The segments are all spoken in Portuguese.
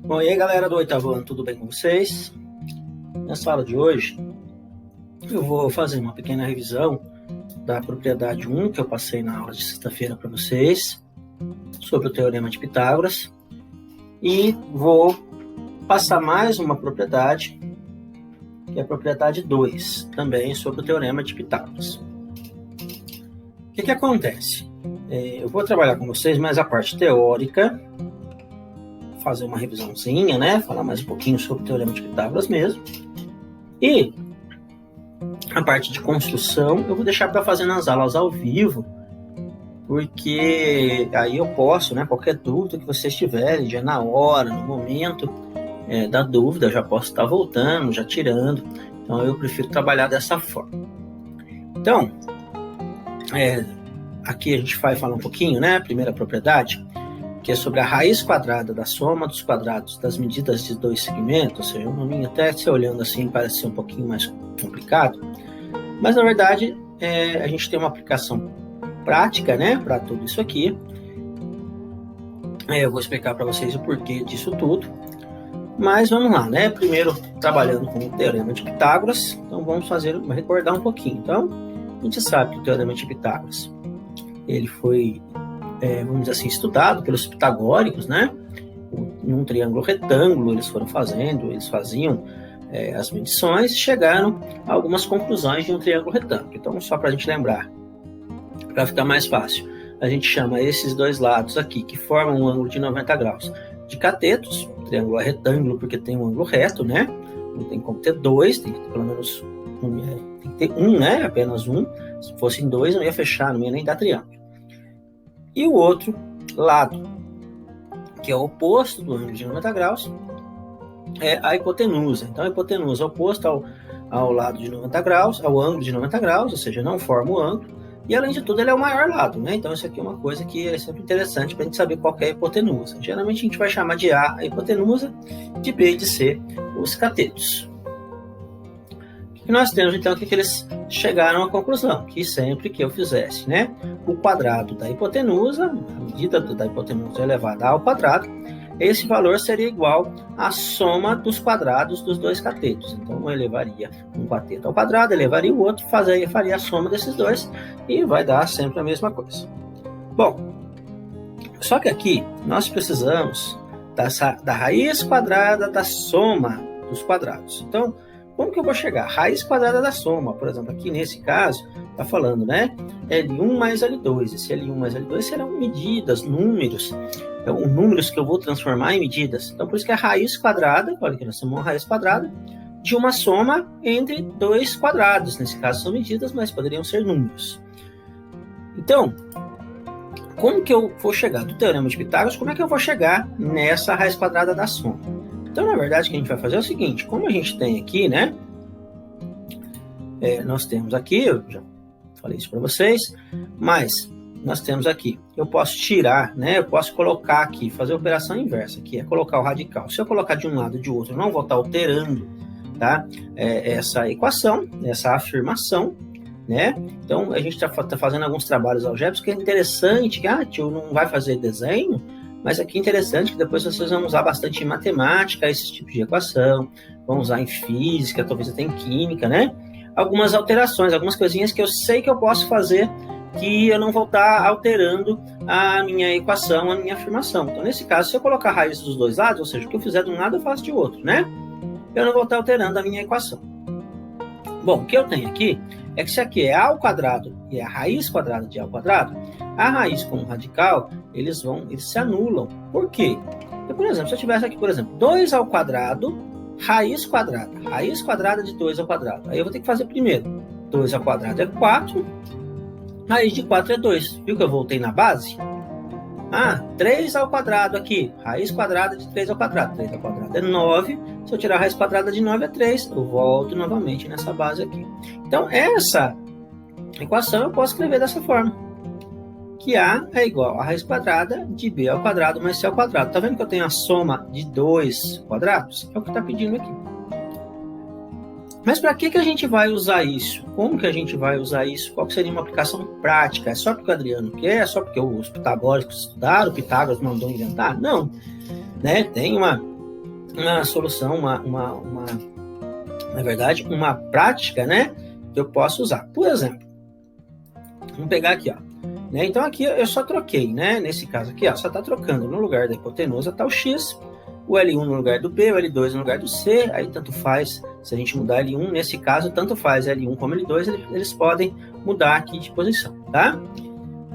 Bom, e aí galera do oitavo ano, tudo bem com vocês? Nessa aula de hoje, eu vou fazer uma pequena revisão da propriedade 1 que eu passei na aula de sexta-feira para vocês, sobre o Teorema de Pitágoras, e vou passar mais uma propriedade, que é a propriedade 2, também sobre o Teorema de Pitágoras. O que acontece? Eu vou trabalhar com vocês mais a parte teórica, fazer uma revisãozinha, né? Falar mais um pouquinho sobre o Teorema de Pitágoras mesmo. E a parte de construção eu vou deixar para fazer nas aulas ao vivo, porque aí eu posso, né? Qualquer dúvida que vocês tiverem, já na hora, no momento da dúvida, eu já posso estar voltando, já tirando. Então eu prefiro trabalhar dessa forma. Então, aqui a gente vai falar um pouquinho, né? A primeira propriedade, que é sobre a raiz quadrada da soma dos quadrados das medidas de dois segmentos, ou seja, um nominho até se olhando assim parece ser um pouquinho mais complicado, mas na verdade a gente tem uma aplicação prática, né, para tudo isso aqui. Eu vou explicar para vocês o porquê disso tudo, mas vamos lá, né? Primeiro trabalhando com o Teorema de Pitágoras, então vamos recordar um pouquinho. Então, a gente sabe que o Teorema de Pitágoras, ele foi vamos dizer assim, estudado pelos pitagóricos, né? Num triângulo retângulo eles faziam as medições e chegaram a algumas conclusões de um triângulo retângulo. Então, só para a gente lembrar, para ficar mais fácil, a gente chama esses dois lados aqui, que formam um ângulo de 90 graus, de catetos. O triângulo é retângulo porque tem um ângulo reto, né? Não tem como ter dois, tem que ter pelo menos tem que ter um, né? Apenas um. Se fossem dois, não ia fechar, não ia nem dar triângulo. E o outro lado, que é o oposto do ângulo de 90 graus, é a hipotenusa. Então, a hipotenusa é oposta ao lado de 90 graus, ao ângulo de 90 graus, ou seja, não forma o ângulo. E, além de tudo, ele é o maior lado, né? Então, isso aqui é uma coisa que é sempre interessante para a gente saber qual é a hipotenusa. Geralmente, a gente vai chamar de A a hipotenusa, de B e de C os catetos. E nós temos, então, que eles chegaram à conclusão, que sempre que eu fizesse, né, o quadrado da hipotenusa, a medida da hipotenusa elevada ao quadrado, esse valor seria igual à soma dos quadrados dos dois catetos. Então, eu elevaria um cateto ao quadrado, elevaria o outro, faria a soma desses dois, e vai dar sempre a mesma coisa. Bom, só que aqui nós precisamos da raiz quadrada da soma dos quadrados. Então, como que eu vou chegar? Raiz quadrada da soma, por exemplo, aqui nesse caso, está falando, né? L1 mais L2. Esse L1 mais L2 serão medidas, números. Então, números que eu vou transformar em medidas. Então, por isso que a raiz quadrada, olha que nós temos uma raiz quadrada, de uma soma entre dois quadrados. Nesse caso são medidas, mas poderiam ser números. Então, como que eu vou chegar do Teorema de Pitágoras? Como é que eu vou chegar nessa raiz quadrada da soma? Então, na verdade, o que a gente vai fazer é o seguinte, como a gente tem aqui, né, nós temos aqui, eu já falei isso para vocês, mas nós temos aqui, eu posso tirar, né, eu posso colocar aqui, fazer a operação inversa, que é colocar o radical. Se eu colocar de um lado e de outro, eu não vou estar alterando, tá, essa equação, essa afirmação, né? Então, a gente está fazendo alguns trabalhos algébricos que é interessante, que, tio, não vai fazer desenho, mas aqui é interessante que depois vocês vão usar bastante em matemática, esses tipos de equação, vão usar em física, talvez até em química, né? Algumas alterações, algumas coisinhas que eu sei que eu posso fazer, que eu não vou estar alterando a minha equação, a minha afirmação. Então, nesse caso, se eu colocar a raiz dos dois lados, ou seja, o que eu fizer de um lado, eu faço de outro, né? Eu não vou estar alterando a minha equação. Bom, o que eu tenho aqui é que se aqui é A ao quadrado e é a raiz quadrada de A ao quadrado, a raiz com o radical, eles se anulam. Por quê? Então, por exemplo, se eu tivesse aqui, por exemplo, 2 ao quadrado, raiz quadrada de 2 ao quadrado. Aí eu vou ter que fazer primeiro. 2 ao quadrado é 4, raiz de 4 é 2. Viu que eu voltei na base? 3 ao quadrado aqui, raiz quadrada de 3 ao quadrado. 3 ao quadrado é 9. Se eu tirar a raiz quadrada de 9 é 3. Eu volto novamente nessa base aqui. Então, essa equação eu posso escrever dessa forma. Que A é igual a raiz quadrada de B ao quadrado mais C ao quadrado. Tá vendo que eu tenho a soma de dois quadrados? É o que está pedindo aqui. Mas para que a gente vai usar isso? Como que a gente vai usar isso? Qual que seria uma aplicação prática? É só porque o Adriano quer? É só porque os pitagóricos estudaram? O Pitágoras mandou inventar? Não. Né? Tem uma uma solução, na verdade, uma prática, né, que eu posso usar. Por exemplo, vamos pegar aqui, ó, né, então aqui eu só troquei, né, nesse caso aqui, ó, só está trocando, no lugar da hipotenusa está o x, o L1 no lugar do B, o L2 no lugar do C, aí tanto faz, se a gente mudar L1, nesse caso, tanto faz L1 como L2, eles podem mudar aqui de posição, tá?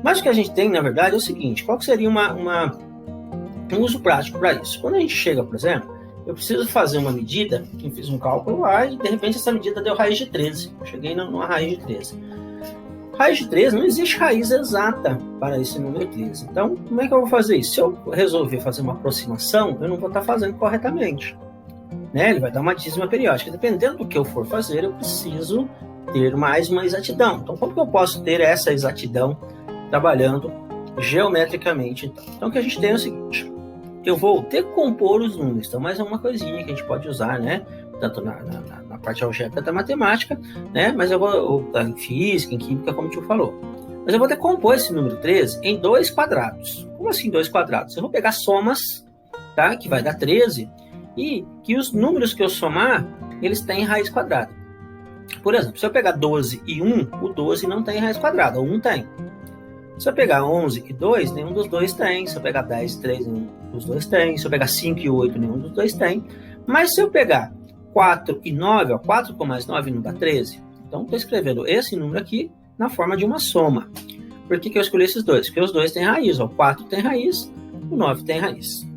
Mas o que a gente tem, na verdade, é o seguinte, qual que seria um uso prático para isso? Quando a gente chega, por exemplo, eu preciso fazer uma medida, eu fiz um cálculo lá e, de repente, essa medida deu raiz de 13, eu cheguei numa raiz de 13. Raiz de 13, não existe raiz exata para esse número 13. Então, como é que eu vou fazer isso? Se eu resolver fazer uma aproximação, eu não vou estar fazendo corretamente, né? Ele vai dar uma dízima periódica. Dependendo do que eu for fazer, eu preciso ter mais uma exatidão. Então, como que eu posso ter essa exatidão trabalhando geometricamente? Então, o que a gente tem é o seguinte, eu vou decompor os números. Então, mais uma coisinha que a gente pode usar, né? Tanto na parte algébrica da matemática, né? Mas eu vou, em física, em química, como o tio falou. Mas eu vou decompor esse número 13 em 2 quadrados. Como assim 2 quadrados? Eu vou pegar somas, tá? Que vai dar 13, e que os números que eu somar, eles têm raiz quadrada. Por exemplo, se eu pegar 12 e 1, o 12 não tem raiz quadrada, o 1 tem. Se eu pegar 11 e 2, nenhum dos dois tem. Se eu pegar 10 e 3, nenhum dos dois tem. Se eu pegar 5 e 8, nenhum dos dois tem. Mas se eu pegar 4 e 9, ó, 4 com mais 9 não dá 13. Então, estou escrevendo esse número aqui na forma de uma soma. Por que eu escolhi esses dois? Porque os dois têm raiz. Ó, o 4 tem raiz, o 9 tem raiz.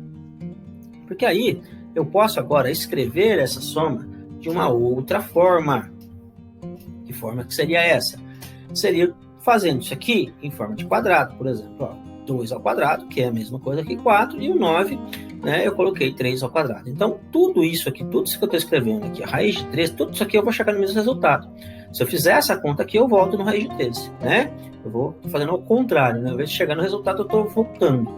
Porque aí eu posso agora escrever essa soma de uma outra forma. Que forma que seria essa? Seria fazendo isso aqui em forma de quadrado, por exemplo. Ó, 2 ao quadrado, que é a mesma coisa que 4, e o 9, né, eu coloquei 3 ao quadrado. Então, tudo isso aqui, tudo isso que eu estou escrevendo aqui, a raiz de 13, tudo isso aqui eu vou chegar no mesmo resultado. Se eu fizer essa conta aqui, eu volto no raiz de 13, né? Eu vou fazendo ao contrário, né? Ao invés de chegar no resultado, eu estou voltando,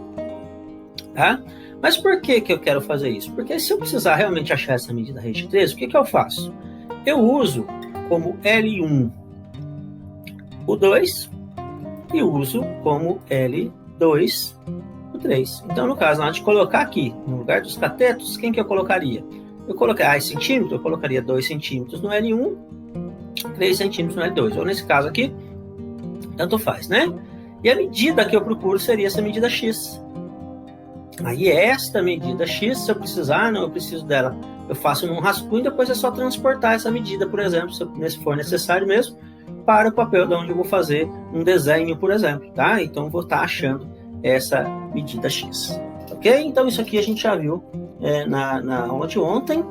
tá? Mas por que eu quero fazer isso? Porque se eu precisar realmente achar essa medida raiz de 13, o que eu faço? Eu uso como L1 o 2 e uso como L2 o 3. Então, no caso, na hora de colocar aqui, no lugar dos catetos, quem que eu colocaria? Eu colocaria centímetro, eu colocaria 2 centímetros no L1, 3 centímetros no L2. Ou nesse caso aqui, tanto faz, né? E a medida que eu procuro seria essa medida X. Aí esta medida X, se eu precisar, não, eu preciso dela, eu faço num rascunho, depois é só transportar essa medida, por exemplo, se for necessário mesmo, para o papel de onde eu vou fazer um desenho, por exemplo, tá? Então, eu vou estar achando essa medida X, ok? Então, isso aqui a gente já viu na aula de ontem,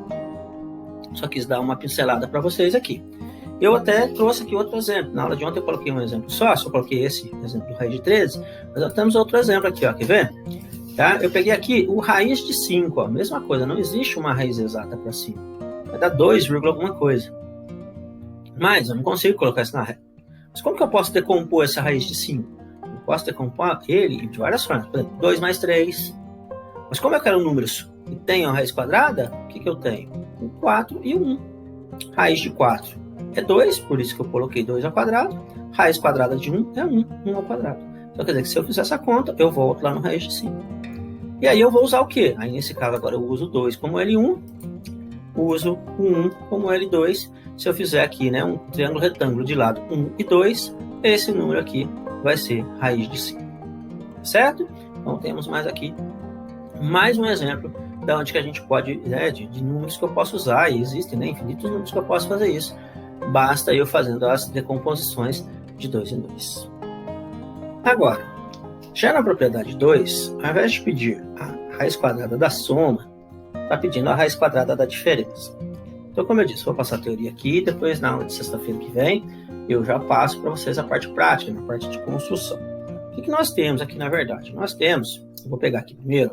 só quis dar uma pincelada para vocês aqui. Eu até trouxe aqui outro exemplo. Na aula de ontem eu coloquei um exemplo só coloquei esse exemplo do raiz de 13, mas nós temos outro exemplo aqui, ó, quer ver? Tá? Eu peguei aqui o raiz de 5, ó, mesma coisa, não existe uma raiz exata para 5, vai dar 2, alguma coisa. Mas eu não consigo colocar isso na régua. Mas como que eu posso decompor essa raiz de 5? Eu posso decompor ele de várias formas. Por exemplo, 2 mais 3. Mas como eu quero números que tenham raiz quadrada, o que eu tenho? Um 4 e 1. Raiz de 4 é 2, por isso que eu coloquei 2 ao quadrado. Raiz quadrada de 1 é 1, 1 ao quadrado. Então quer dizer que se eu fizer essa conta, eu volto lá no raiz de 5. E aí eu vou usar o quê? Aí nesse caso agora eu uso 2 como L1, uso o 1 como L2. Se eu fizer aqui, né, um triângulo retângulo de lado 1 e 2, esse número aqui vai ser raiz de 5. Certo? Então temos mais aqui mais um exemplo de onde que a gente pode, né, de números que eu posso usar, e existem, né, infinitos números que eu posso fazer isso. Basta eu fazendo as decomposições de 2 em 2. Agora, já na propriedade 2, ao invés de pedir a raiz quadrada da soma, está pedindo a raiz quadrada da diferença. Então, como eu disse, vou passar a teoria aqui, depois na aula de sexta-feira que vem, eu já passo para vocês a parte prática, na parte de construção. O que nós temos aqui, na verdade? Nós temos, eu vou pegar aqui primeiro,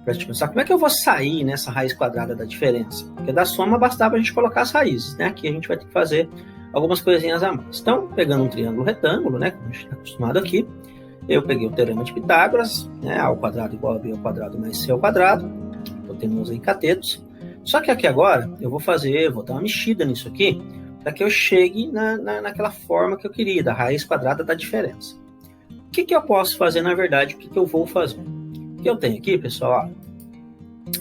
para a gente pensar como é que eu vou sair nessa raiz quadrada da diferença. Porque da soma bastava a gente colocar as raízes, né? Aqui a gente vai ter que fazer algumas coisinhas a mais. Então, pegando um triângulo retângulo, né, como a gente está acostumado aqui, eu peguei o teorema de Pitágoras, né, A ao quadrado igual a B ao quadrado mais C ao quadrado, temos em catetos. Só que aqui agora eu vou dar uma mexida nisso aqui, para que eu chegue naquela forma que eu queria, da raiz quadrada da diferença. O que eu posso fazer, na verdade, o que eu vou fazer? O que eu tenho aqui, pessoal, ó,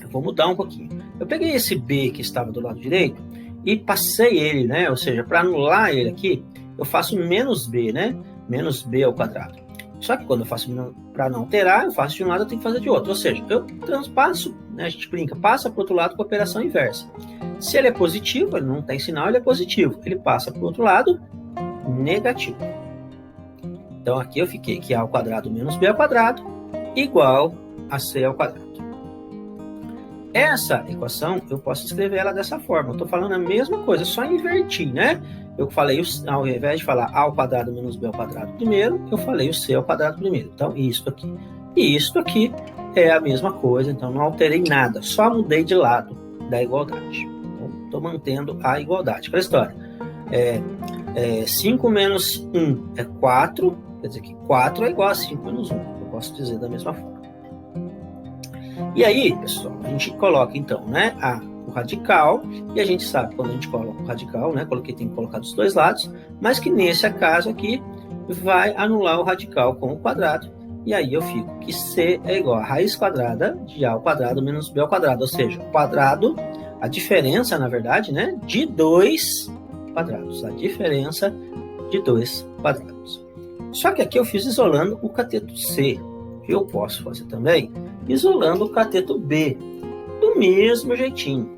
eu vou mudar um pouquinho. Eu peguei esse b que estava do lado direito e passei ele, né? Ou seja, para anular ele aqui, eu faço menos b, né? Menos b ao quadrado. Só que quando eu faço para não alterar, eu faço de um lado, eu tenho que fazer de outro. Ou seja, eu transpasso, né? A gente brinca, passa para o outro lado com a operação inversa. Se ele é positivo, ele não tem sinal, ele é positivo. Ele passa para o outro lado, negativo. Então aqui eu fiquei que a ao quadrado menos b ao quadrado igual a c ao quadrado. Essa equação, eu posso escrever ela dessa forma. Eu estou falando a mesma coisa, só inverti, né? Eu falei, ao invés de falar a ao quadrado menos b ao quadrado primeiro, eu falei o c ao quadrado primeiro. Então, isso aqui. E isso aqui é a mesma coisa, então não alterei nada, só mudei de lado da igualdade. Então, estou mantendo a igualdade. Aquela história. 5 menos 1 é 4, quer dizer que 4 é igual a 5 menos 1. Eu posso dizer da mesma forma. E aí, pessoal, a gente coloca, então, né, o radical, e a gente sabe, quando a gente coloca o radical, né, tem que colocar dos dois lados, mas que nesse caso aqui, vai anular o radical com o quadrado, e aí eu fico que c é igual a raiz quadrada de a ao quadrado menos b ao quadrado, ou seja, o quadrado, a diferença, na verdade, né, de 2 quadrados, a diferença de 2 quadrados. Só que aqui eu fiz isolando o cateto C, que eu posso fazer também, isolando o cateto B, do mesmo jeitinho,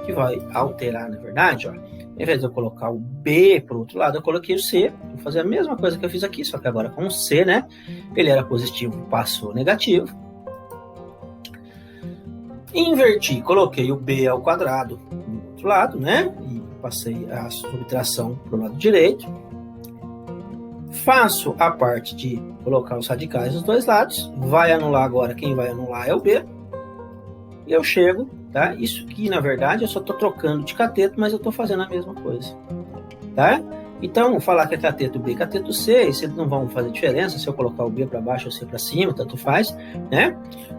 que vai alterar, na verdade, ó, ao invés de eu colocar o B para o outro lado, eu coloquei o C, vou fazer a mesma coisa que eu fiz aqui, só que agora com o C, né, ele era positivo, passou negativo, inverti, coloquei o B ao quadrado do outro lado, né, e passei a subtração para o lado direito, faço a parte de colocar os radicais dos dois lados, vai anular agora, quem vai anular é o B, e eu chego, tá? Isso aqui, na verdade, eu só estou trocando de cateto, mas eu estou fazendo a mesma coisa, tá? Então, falar que é cateto B e cateto C, eles não vão fazer diferença se eu colocar o B para baixo ou C para cima, tanto faz, né?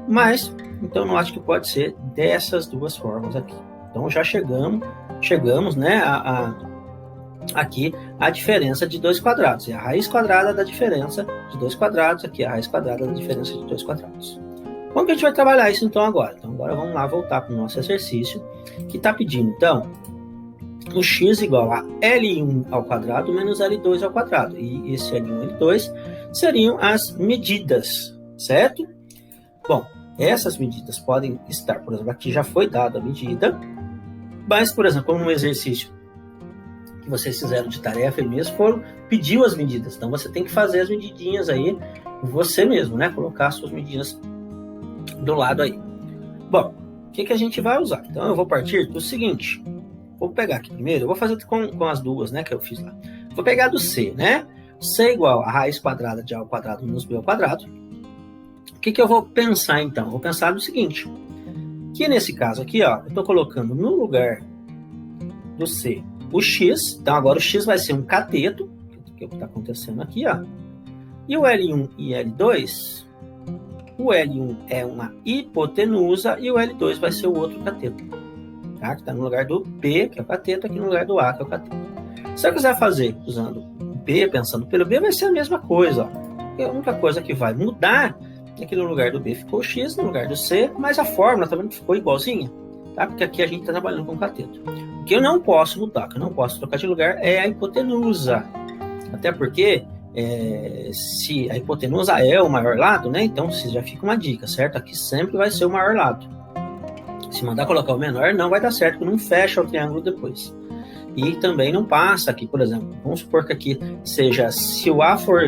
Mas, então, eu acho que pode ser dessas duas formas aqui. Então, já chegamos, né, aqui a diferença de 2 quadrados, é a raiz quadrada da diferença de 2 quadrados, aqui é a raiz quadrada da diferença de 2 quadrados. Como que a gente vai trabalhar isso então agora? Então agora vamos lá voltar para o nosso exercício, que está pedindo então o x igual a L1 ao quadrado menos L2 ao quadrado, e esse L1 e L2 seriam as medidas, certo? Bom, essas medidas podem estar, por exemplo, aqui já foi dada a medida, mas, por exemplo, como no exercício que vocês fizeram de tarefa e mesmo pediu as medidas. Então, você tem que fazer as medidinhas aí você mesmo, né? Colocar as suas medidas do lado aí. Bom, o que a gente vai usar? Então, eu vou partir do seguinte. Vou pegar aqui primeiro, eu vou fazer com as duas, né, que eu fiz lá. Vou pegar do C, né? C igual a raiz quadrada de a ao quadrado menos b ao quadrado. O que eu vou pensar, então? Vou pensar no seguinte. Que nesse caso aqui, ó, eu estou colocando no lugar do C o x, então agora o x vai ser um cateto, que é o que está acontecendo aqui, ó. E o L1 e L2, o L1 é uma hipotenusa e o L2 vai ser o outro cateto, tá? Que está no lugar do B, que é o cateto, aqui no lugar do A, que é o cateto. Se eu quiser fazer usando o B, pensando pelo B, vai ser a mesma coisa, ó. A única coisa que vai mudar é que no lugar do B ficou o x, no lugar do C, mas a fórmula também ficou igualzinha, tá? Porque aqui a gente está trabalhando com cateto. O que eu não posso mudar, o que eu não posso trocar de lugar é a hipotenusa. Até porque, se a hipotenusa é o maior lado, né? Então, já fica uma dica, certo? Aqui sempre vai ser o maior lado. Se mandar colocar o menor, não vai dar certo, porque não fecha o triângulo depois. E também não passa aqui, por exemplo. Vamos supor que aqui seja, se o A for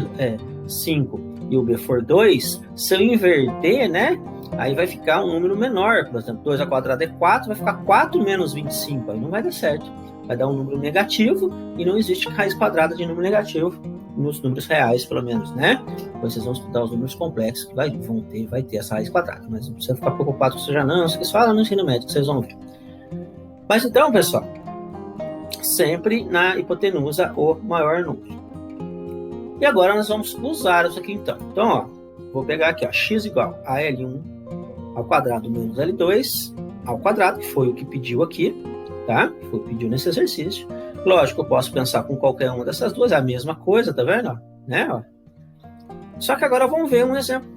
5 e o B for 2, se eu inverter, né? Aí vai ficar um número menor, por exemplo, 2 ao quadrado é 4, vai ficar 4 menos 25, aí não vai dar certo. Vai dar um número negativo e não existe raiz quadrada de número negativo nos números reais, pelo menos, né? Depois vocês vão estudar os números complexos que vai ter essa raiz quadrada, mas não precisa ficar preocupado com isso já não, vocês falam no ensino médio, vocês vão ver. Mas então, pessoal, sempre na hipotenusa o maior número. E agora nós vamos usar isso aqui então. Então, ó, vou pegar aqui, ó, x igual a L1 ao quadrado menos L2 ao quadrado, que foi o que pediu aqui, tá? Foi o que pediu nesse exercício. Lógico, eu posso pensar com qualquer uma dessas duas, é a mesma coisa, tá vendo? Né? Ó. Só que agora vamos ver um exemplo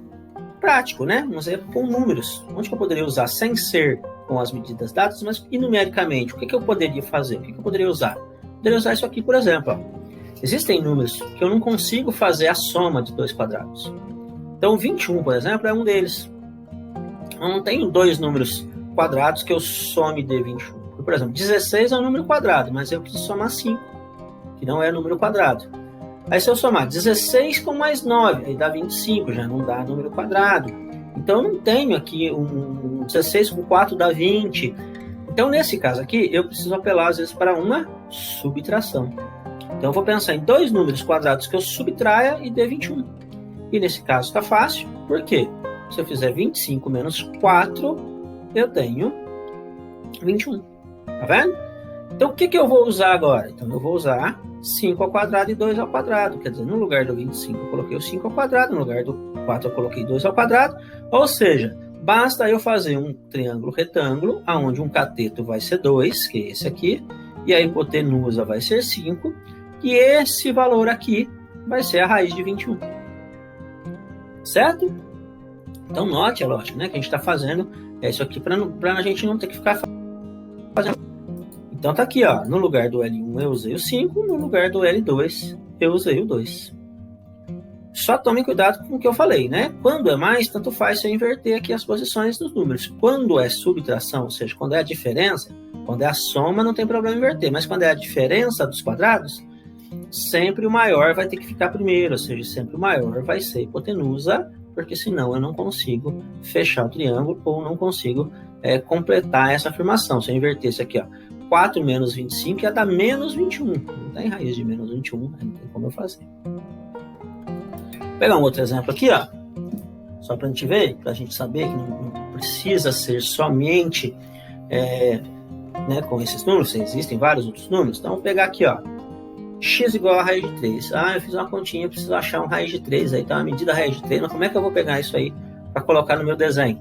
prático, né? Um exemplo com números. Onde que eu poderia usar sem ser com as medidas dadas, mas e numericamente, o que eu poderia fazer? O que eu poderia usar? Eu poderia usar isso aqui, por exemplo. Ó. Existem números que eu não consigo fazer a soma de 2 quadrados. Então, 21, por exemplo, é um deles. Eu não tenho 2 números quadrados que eu some de 21. Por exemplo, 16 é um número quadrado, mas eu preciso somar 5, que não é número quadrado. Aí, se eu somar 16 com mais 9, aí dá 25, já não dá número quadrado. Então, eu não tenho aqui 16 com 4 dá 20. Então, nesse caso aqui, eu preciso apelar, às vezes, para uma subtração. Então, eu vou pensar em 2 números quadrados que eu subtraia e dê 21. E nesse caso está fácil, por quê? Se eu fizer 25 menos 4, eu tenho 21. Tá vendo? Então, o que eu vou usar agora? Então, eu vou usar 5 ao quadrado e 2 ao quadrado. Quer dizer, no lugar do 25, eu coloquei o 5 ao quadrado, no lugar do 4, eu coloquei 2 ao quadrado. Ou seja, basta eu fazer um triângulo retângulo, onde um cateto vai ser 2, que é esse aqui, e a hipotenusa vai ser 5, e esse valor aqui vai ser a raiz de 21. Certo? Então, note, é lógico, né, que a gente está fazendo isso aqui para a gente não ter que ficar fazendo. Então, tá aqui, ó, no lugar do L1 eu usei o 5, no lugar do L2 eu usei o 2. Só tome cuidado com o que eu falei, né? Quando é mais, tanto faz se eu inverter aqui as posições dos números. Quando é subtração, ou seja, quando é a diferença, quando é a soma, não tem problema inverter, mas quando é a diferença dos quadrados, sempre o maior vai ter que ficar primeiro, ou seja, sempre o maior vai ser hipotenusa, porque senão eu não consigo fechar o triângulo ou não consigo completar essa afirmação. Se eu inverter isso aqui, ó, 4 menos 25 ia dar menos 21. Não tem raiz de menos 21, não tem como eu fazer. Vou pegar um outro exemplo aqui, ó, só para a gente ver, para a gente saber que não precisa ser somente com esses números, existem vários outros números. Então, vou pegar aqui, ó, x igual a raiz de 3. Eu fiz uma continha, eu preciso achar uma raiz de 3. Aí tá uma medida raiz de 3, mas como é que eu vou pegar isso aí para colocar no meu desenho?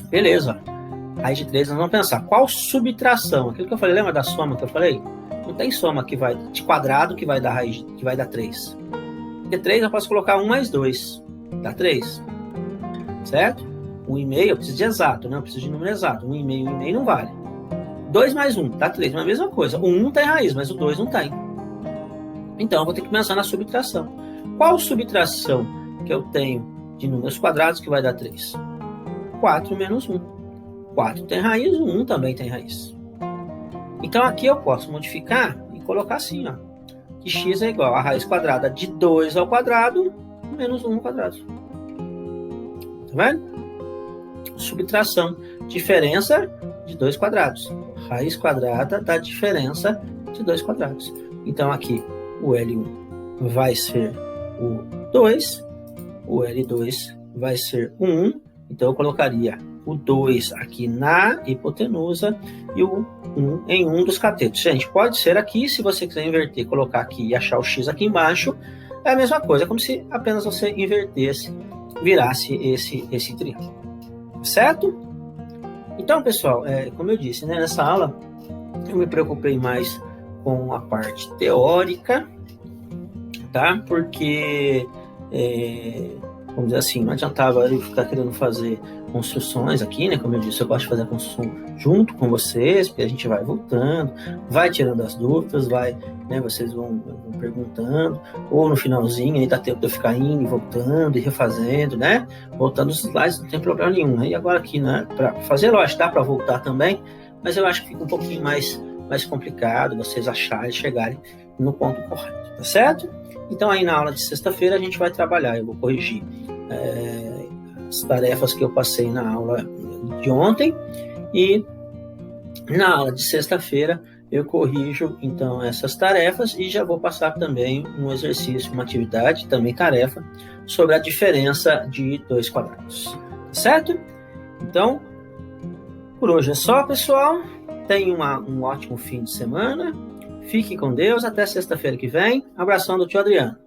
Beleza, ó. Raiz de 3, nós vamos pensar, qual subtração? Aquilo que eu falei, lembra da soma que eu falei? Não tem soma que vai de quadrado que vai dar raiz, que vai dar 3. Porque 3 eu posso colocar 1 mais 2, dá 3. Certo? 1,5 eu preciso de exato, né? Eu preciso de número exato. 1,5 não vale. 2 mais 1 dá 3, mas a mesma coisa. O 1 tem raiz, mas o 2 não tem. Então, eu vou ter que pensar na subtração. Qual subtração que eu tenho de números quadrados que vai dar 3? 4 menos 1. 4 tem raiz, o 1 também tem raiz. Então, aqui eu posso modificar e colocar assim, ó, que x é igual a raiz quadrada de 2 ao quadrado menos 1 ao quadrado. Tá vendo? Subtração. Diferença de 2 quadrados. Raiz quadrada da diferença de 2 quadrados. Então, aqui, o L1 vai ser o 2, o L2 vai ser o 1. Então, eu colocaria o 2 aqui na hipotenusa e o 1 em um dos catetos. Gente, pode ser aqui, se você quiser inverter, colocar aqui e achar o x aqui embaixo, é a mesma coisa, é como se apenas você invertesse, virasse esse triângulo. Certo? Então, pessoal, como eu disse, né, nessa aula eu me preocupei mais com a parte teórica, tá? Porque, vamos dizer assim, não adiantava eu ficar querendo fazer construções aqui, né? Como eu disse, eu gosto de fazer a construção junto com vocês, porque a gente vai voltando, vai tirando as dúvidas, né, vocês vão perguntando, ou no finalzinho aí dá tempo de eu ficar indo e voltando e refazendo, né? Voltando os slides, não tem problema nenhum. E agora aqui, né, para fazer, lógico, dá para voltar também, mas eu acho que fica um pouquinho mais complicado vocês acharem, chegarem no ponto correto, tá certo? Então aí na aula de sexta-feira a gente vai trabalhar, eu vou corrigir as tarefas que eu passei na aula de ontem, e na aula de sexta-feira eu corrijo então essas tarefas e já vou passar também um exercício, uma atividade, também tarefa, sobre a diferença de 2 quadrados, certo? Então, por hoje é só, pessoal. Tenha um ótimo fim de semana. Fique com Deus. Até sexta-feira que vem. Abração do tio Adriano.